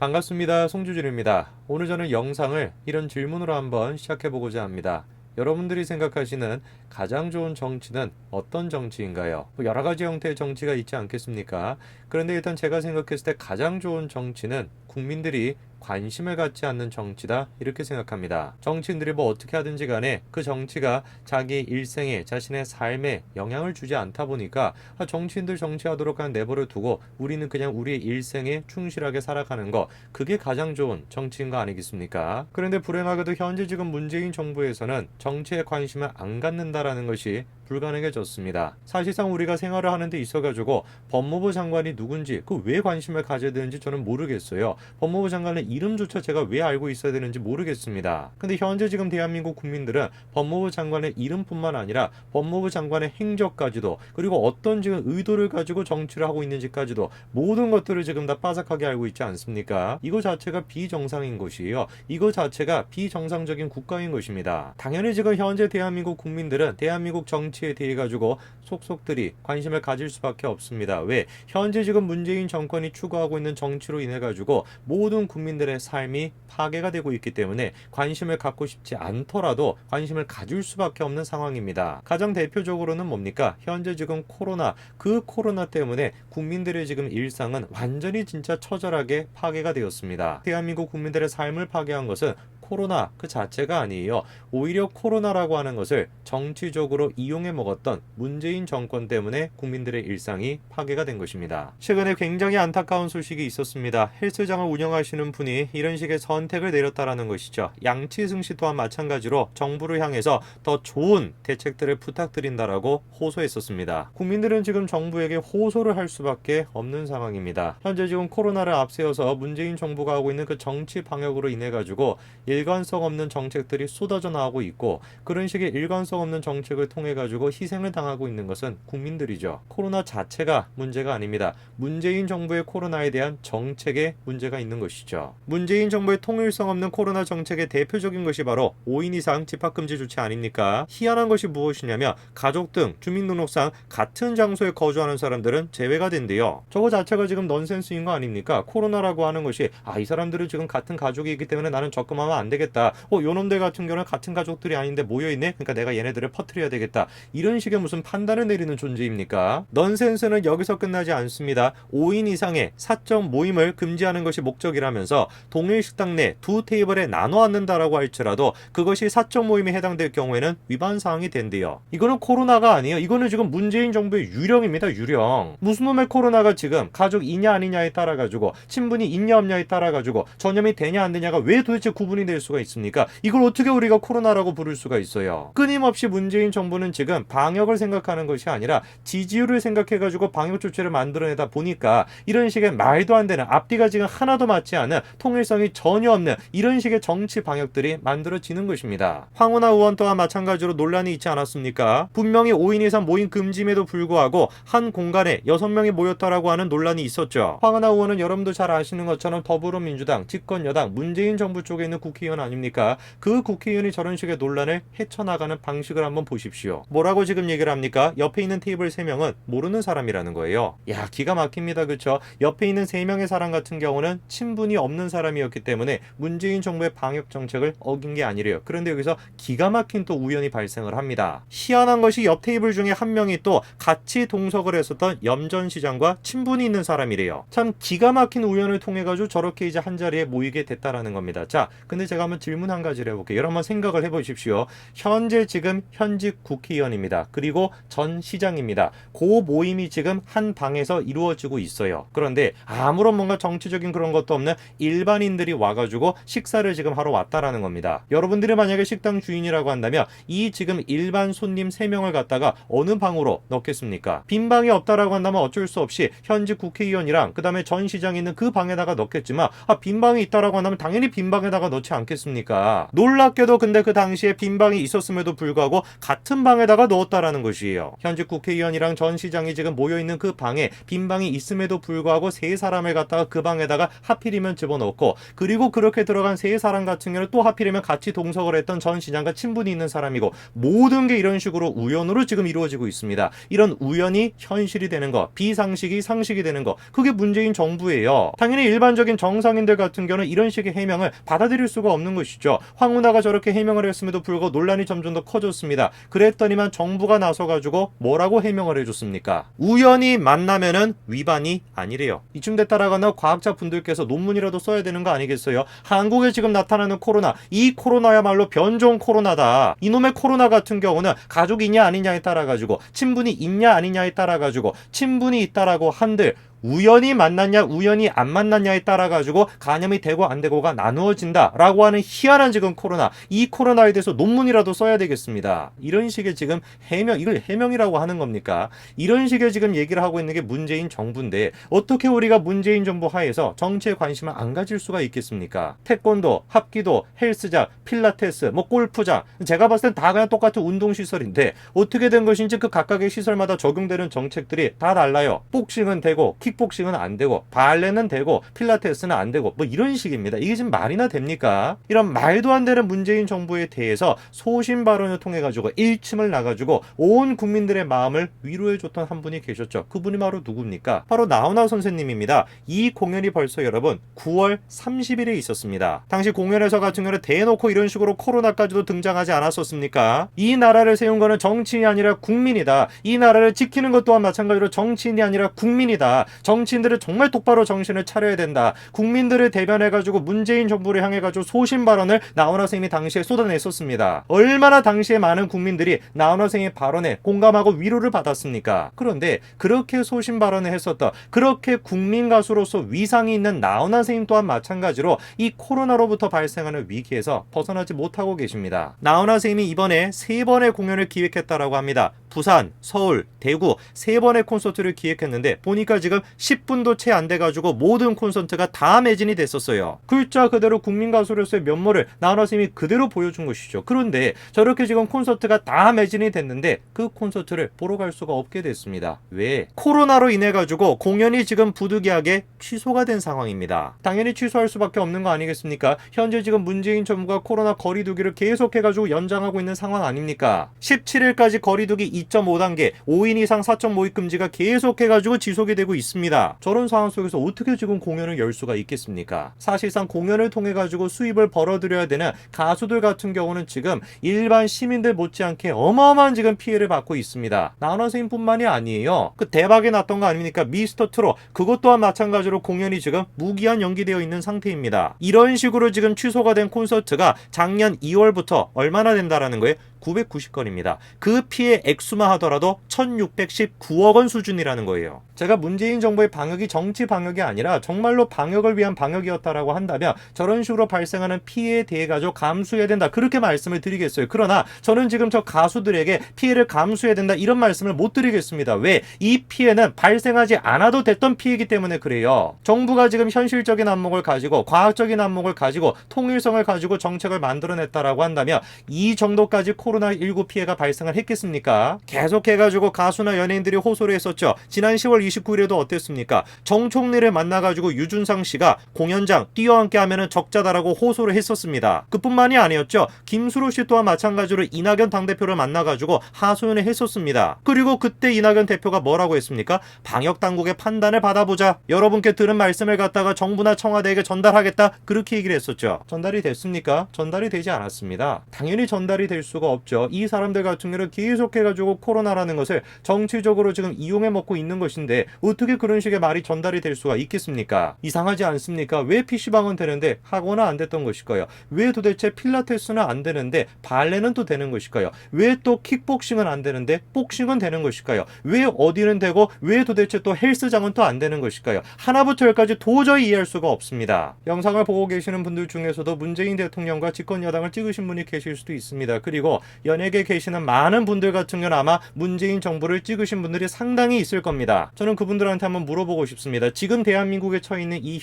반갑습니다. 송주진입니다. 오늘 저는 영상을 이런 질문으로 한번 시작해보고자 합니다. 여러분들이 생각하시는 가장 좋은 정치는 어떤 정치인가요? 여러 가지 형태의 정치가 있지 않겠습니까? 그런데 일단 제가 생각했을 때 가장 좋은 정치는 국민들이 관심을 갖지 않는 정치다, 이렇게 생각합니다. 정치인들이 뭐 어떻게 하든지 간에 그 정치가 자기 일생에, 자신의 삶에 영향을 주지 않다 보니까 정치인들 정치하도록 그냥 내버려 두고 우리는 그냥 우리의 일생에 충실하게 살아가는 거, 그게 가장 좋은 정치인 거 아니겠습니까? 그런데 불행하게도 현재 지금 문재인 정부에서는 정치에 관심을 안 갖는다라는 것이 불가능해졌습니다. 사실상 우리가 생활을 하는 데 있어가지고 법무부 장관이 누군지, 그 왜 관심을 가져야 되는지 저는 모르겠어요. 법무부 장관의 이름조차 제가 왜 알고 있어야 되는지 모르겠습니다. 근데 현재 지금 대한민국 국민들은 법무부 장관의 이름뿐만 아니라 법무부 장관의 행적까지도, 그리고 어떤 지금 의도를 가지고 정치를 하고 있는지까지도 모든 것들을 지금 다 빠삭하게 알고 있지 않습니까? 이거 자체가 비정상인 것이에요. 이거 자체가 비정상적인 국가인 것입니다. 당연히 지금 현재 대한민국 국민들은 대한민국 정치에 대해 가지고 속속들이 관심을 가질 수밖에 없습니다. 왜? 현재 지금 문재인 정권이 추구하고 있는 정치로 인해 가지고 모든 국민들의 삶이 파괴가 되고 있기 때문에 관심을 갖고 싶지 않더라도 관심을 가질 수밖에 없는 상황입니다. 가장 대표적으로는 뭡니까? 현재 지금 코로나, 그 코로나 때문에 국민들의 지금 일상은 완전히 진짜 처절하게 파괴가 되었습니다. 대한민국 국민들의 삶을 파괴한 것은 코로나 그 자체가 아니에요. 오히려 코로나라고 하는 것을 정치적으로 이용해 먹었던 문재인 정권 때문에 국민들의 일상이 파괴가 된 것입니다. 최근에 굉장히 안타까운 소식이 있었습니다. 헬스장을 운영하시는 분이 이런 식의 선택을 내렸다라는 것이죠. 양치승 씨 또한 마찬가지로 정부를 향해서 더 좋은 대책들을 부탁드린다라고 호소했었습니다. 국민들은 지금 정부에게 호소를 할 수밖에 없는 상황입니다. 현재 지금 코로나를 앞세워서 문재인 정부가 하고 있는 그 정치 방역으로 인해 가지고 일관성 없는 정책들이 쏟아져 나오고 있고, 그런 식의 일관성 없는 정책을 통해 가지고 희생을 당하고 있는 것은 국민들이죠. 코로나 자체가 문제가 아닙니다. 문재인 정부의 코로나에 대한 정책에 문제가 있는 것이죠. 문재인 정부의 통일성 없는 코로나 정책의 대표적인 것이 바로 5인 이상 집합금지 조치 아닙니까? 희한한 것이 무엇이냐면 가족 등 주민등록상 같은 장소에 거주하는 사람들은 제외가 된대요. 저거 자체가 지금 넌센스인 거 아닙니까? 코로나라고 하는 것이 이 사람들은 지금 같은 가족이기 때문에 나는 적금하면 안 되겠다. 요놈들 같은 경우는 같은 가족들이 아닌데 모여있네? 그러니까 내가 얘네들을 퍼뜨려야 되겠다. 이런 식의 무슨 판단을 내리는 존재입니까? 넌센스는 여기서 끝나지 않습니다. 5인 이상의 사적 모임을 금지하는 것이 목적이라면서 동일 식당 내 두 테이블에 나눠 앉는다라고 할지라도 그것이 사적 모임에 해당될 경우에는 위반 사항이 된대요. 이거는 코로나가 아니에요. 이거는 지금 문재인 정부의 유령입니다. 유령. 무슨 놈의 코로나가 지금 가족이냐 아니냐에 따라 가지고, 친분이 있냐 없냐에 따라 가지고 전염이 되냐 안 되냐가 왜 도대체 구분이 될 수가 있습니까? 이걸 어떻게 우리가 코로나라고 부를 수가 있어요? 끊임없이 문재인 정부는 지금 방역을 생각하는 것이 아니라 지지율을 생각해가지고 방역 조치를 만들어내다 보니까 이런 식의 말도 안 되는, 앞뒤가 지금 하나도 맞지 않은, 통일성이 전혀 없는 이런 식의 정치 방역들이 만들어지는 것입니다. 황운하 의원 또한 마찬가지로 논란이 있지 않았습니까? 분명히 5인 이상 모임 금지임에도 불구하고 한 공간에 6명이 모였다라고 하는 논란이 있었죠. 황운하 의원은 여러분도 잘 아시는 것처럼 더불어민주당 집권여당 문재인 정부 쪽에 있는 국회의원 아닙니까? 그 국회의원이 저런 식의 논란을 헤쳐나가는 방식을 한번 보십시오. 뭐라고 지금 얘기를 합니까? 옆에 있는 테이블 3명은 모르는 사람이라는 거예요. 야, 기가 막힙니다. 그쵸? 옆에 있는 3명의 사람 같은 경우는 친분이 없는 사람이었기 때문에 문재인 정부의 방역 정책을 어긴 게 아니래요. 그런데 여기서 기가 막힌 또 우연이 발생을 합니다. 희한한 것이 옆 테이블 중에 한 명이 또 같이 동석을 했었던 염 전 시장과 친분이 있는 사람이래요. 참 기가 막힌 우연을 통해 가지고 저렇게 이제 한 자리에 모이게 됐다라는 겁니다. 자, 근데 제가 한번 질문 한 가지를 해볼게요. 여러분 한번 생각을 해보십시오. 현재 지금 현직 국회의원입니다. 그리고 전 시장입니다. 그 모임이 지금 한 방에서 이루어지고 있어요. 그런데 아무런 뭔가 정치적인 그런 것도 없는 일반인들이 와가지고 식사를 지금 하러 왔다라는 겁니다. 여러분들이 만약에 식당 주인이라고 한다면 이 지금 일반 손님 3명을 갖다가 어느 방으로 넣겠습니까? 빈 방이 없다라고 한다면 어쩔 수 없이 현직 국회의원이랑 그 다음에 전 시장이 있는 그 방에다가 넣겠지만 빈 방이 있다라고 한다면 당연히 빈 방에다가 넣지 않겠습니까? 놀랍게도 근데 그 당시에 빈 방이 있었음에도 불구하고 같은 방에다가 넣었다라는 것이에요. 현직 국회의원이랑 전 시장이 지금 모여있는 그 방에 빈 방이 있음에도 불구하고 세 사람을 갖다가 그 방에다가 하필이면 집어넣고, 그리고 그렇게 들어간 세 사람 같은 경우는 또 하필이면 같이 동석을 했던 전 시장과 친분이 있는 사람이고, 모든 게 이런 식으로 우연으로 지금 이루어지고 있습니다. 이런 우연이 현실이 되는 거, 비상식이 상식이 되는 거, 그게 문재인 정부예요. 당연히 일반적인 정상인들 같은 경우는 이런 식의 해명을 받아들일 수가 없는 것이죠. 황운하가 저렇게 해명을 했음에도 불구하고 논란이 점점 더 커졌습니다. 그랬더니만 정부가 나서가지고 뭐라고 해명을 해줬습니까? 우연히 만나면은 위반이 아니래요. 이쯤 됐다라거나 과학자 분들께서 논문이라도 써야 되는 거 아니겠어요? 한국에 지금 나타나는 코로나, 이 코로나야말로 변종 코로나다. 이놈의 코로나 같은 경우는 가족이 있냐 아니냐에 따라 가지고, 친분이 있냐 아니냐에 따라 가지고, 친분이 있다라고 한들 우연히 만났냐 우연히 안 만났냐에 따라 가지고 감염이 되고 안 되고가 나누어진다라고 하는 희한한 지금 코로나, 이 코로나에 대해서 논문이라도 써야 되겠습니다. 이런 식의 지금 해명, 이걸 해명이라고 하는 겁니까? 이런 식의 지금 얘기를 하고 있는 게 문재인 정부인데, 어떻게 우리가 문재인 정부 하에서 정치에 관심을 안 가질 수가 있겠습니까? 태권도, 합기도, 헬스장, 필라테스, 뭐 골프장, 제가 봤을 땐 다 그냥 똑같은 운동시설인데 어떻게 된 것인지 그 각각의 시설마다 적용되는 정책들이 다 달라요. 복싱은 되고 킥복싱은 안 되고, 발레는 되고, 필라테스는 안 되고, 뭐 이런 식입니다. 이게 지금 말이나 됩니까? 이런 말도 안 되는 문재인 정부에 대해서 소신 발언을 통해 가지고 일침을 나가지고 온 국민들의 마음을 위로해줬던 한 분이 계셨죠. 그분이 바로 누굽니까? 바로 나훈아 선생님입니다. 이 공연이 벌써 여러분 9월 30일에 있었습니다. 당시 공연에서 같은 경우는 대놓고 이런 식으로 코로나까지도 등장하지 않았었습니까? 이 나라를 세운 거는 정치인이 아니라 국민이다. 이 나라를 지키는 것 또한 마찬가지로 정치인이 아니라 국민이다. 정치인들은 정말 똑바로 정신을 차려야 된다. 국민들을 대변해가지고 문재인 정부를 향해가지고 소신 발언을 나훈아 선생님이 당시에 쏟아냈었습니다. 얼마나 당시에 많은 국민들이 나훈아 선생님의 발언에 공감하고 위로를 받았습니까? 그런데 그렇게 소신 발언을 했었던, 그렇게 국민 가수로서 위상이 있는 나훈아 선생님 또한 마찬가지로 이 코로나로부터 발생하는 위기에서 벗어나지 못하고 계십니다. 나훈아 선생님이 이번에 3번의 공연을 기획했다라고 합니다. 부산, 서울, 대구 3번의 콘서트를 기획했는데 보니까 지금 10분도 채 안 돼가지고 모든 콘서트가 다 매진이 됐었어요. 글자 그대로 국민 가수로서의 면모를 나훈아 선생님이 그대로 보여준 것이죠. 그런데 저렇게 지금 콘서트가 다 매진이 됐는데 그 콘서트를 보러 갈 수가 없게 됐습니다. 왜? 코로나로 인해 가지고 공연이 지금 부득이하게 취소가 된 상황입니다. 당연히 취소할 수밖에 없는 거 아니겠습니까? 현재 지금 문재인 정부가 코로나 거리두기를 계속해가지고 연장하고 있는 상황 아닙니까? 17일까지 거리두기 2.5단계, 5인 이상 사적 모임 금지가 계속해가지고 지속이 되고 있습니다. 저런 상황 속에서 어떻게 지금 공연을 열 수가 있겠습니까? 사실상 공연을 통해 가지고 수입을 벌어들여야 되는 가수들 같은 경우는 지금 일반 시민들 못지않게 어마어마한 지금 피해를 받고 있습니다. 나훈아 선생님뿐만이 아니에요. 그 대박이 났던 거 아닙니까? 미스터 트롯, 그것 또한 마찬가지로 공연이 지금 무기한 연기되어 있는 상태입니다. 이런 식으로 지금 취소가 된 콘서트가 작년 2월부터 얼마나 된다라는 거예요? 990건입니다. 그 피해 액수만 하더라도 1619억 원 수준이라는 거예요. 제가 문재인 정부의 방역이 정치 방역이 아니라 정말로 방역을 위한 방역이었다라고 한다면 저런 식으로 발생하는 피해에 대해 가지고 감수해야 된다, 그렇게 말씀을 드리겠어요. 그러나 저는 지금 저 가수들에게 피해를 감수해야 된다 이런 말씀을 못 드리겠습니다. 왜? 이 피해는 발생하지 않아도 됐던 피해이기 때문에 그래요. 정부가 지금 현실적인 안목을 가지고 과학적인 안목을 가지고 통일성을 가지고 정책을 만들어냈다라고 한다면 이 정도까지 코로나19 피해가 발생을 했겠습니까? 계속해가지고 가수나 연예인들이 호소를 했었죠. 지난 10월 29일에도 어땠습니까? 정 총리를 만나가지고 유준상 씨가 공연장 뛰어앉게 하면은 적자다라고 호소를 했었습니다. 그뿐만이 아니었죠. 김수로 씨 또한 마찬가지로 이낙연 당대표를 만나가지고 하소연을 했었습니다. 그리고 그때 이낙연 대표가 뭐라고 했습니까? 방역 당국의 판단을 받아보자. 여러분께 들은 말씀을 갖다가 정부나 청와대에게 전달하겠다. 그렇게 얘기를 했었죠. 전달이 됐습니까? 전달이 되지 않았습니다. 당연히 전달이 될 수가 없죠. 이 사람들 같은 경우는 계속해가지고 코로나라는 것을 정치적으로 지금 이용해 먹고 있는 것인데 어떻게 그런 식의 말이 전달이 될 수가 있겠습니까? 이상하지 않습니까? 왜 PC방은 되는데 학원은 안 됐던 것일까요? 왜 도대체 필라테스는 안 되는데 발레는 또 되는 것일까요? 왜 또 킥복싱은 안 되는데 복싱은 되는 것일까요? 왜 어디는 되고 왜 도대체 또 헬스장은 또 안 되는 것일까요? 하나부터 열까지 도저히 이해할 수가 없습니다. 영상을 보고 계시는 분들 중에서도 문재인 대통령과 집권 여당을 찍으신 분이 계실 수도 있습니다. 그리고 연예계에 계시는 많은 분들 같은 경우는 아마 문재인 정부를 찍으신 분들이 상당히 있을 겁니다. 저는 그분들한테 한번 물어보고 싶습니다. 지금 대한민국에 처해 있는 이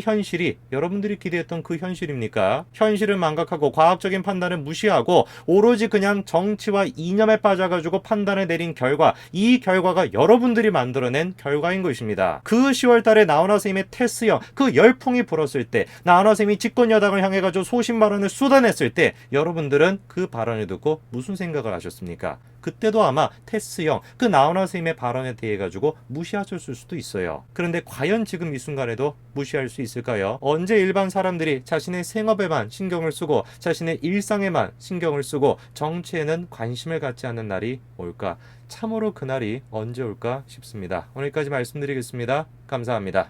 현실이 여러분들이 기대했던 그 현실입니까? 현실을 망각하고 과학적인 판단을 무시하고 오로지 그냥 정치와 이념에 빠져가지고 판단을 내린 결과, 이 결과가 여러분들이 만들어낸 결과인 것입니다. 그 10월 달에 나훈아 선생님의 테스형 그 열풍이 불었을 때, 나훈아 선생님이 집권 여당을 향해가지고 소신 발언을 쏟아냈을 때 여러분들은 그 발언을 듣고 무슨 생각을 하셨습니까? 그때도 아마 테스형 그 나훈아 선생님의 발언에 대해 가지고 무시하셨을 수도 있어요. 그런데 과연 지금 이 순간에도 무시할 수 있을까요? 언제 일반 사람들이 자신의 생업에만 신경을 쓰고 자신의 일상에만 신경을 쓰고 정치에는 관심을 갖지 않는 날이 올까? 참으로 그날이 언제 올까 싶습니다. 오늘까지 말씀드리겠습니다. 감사합니다.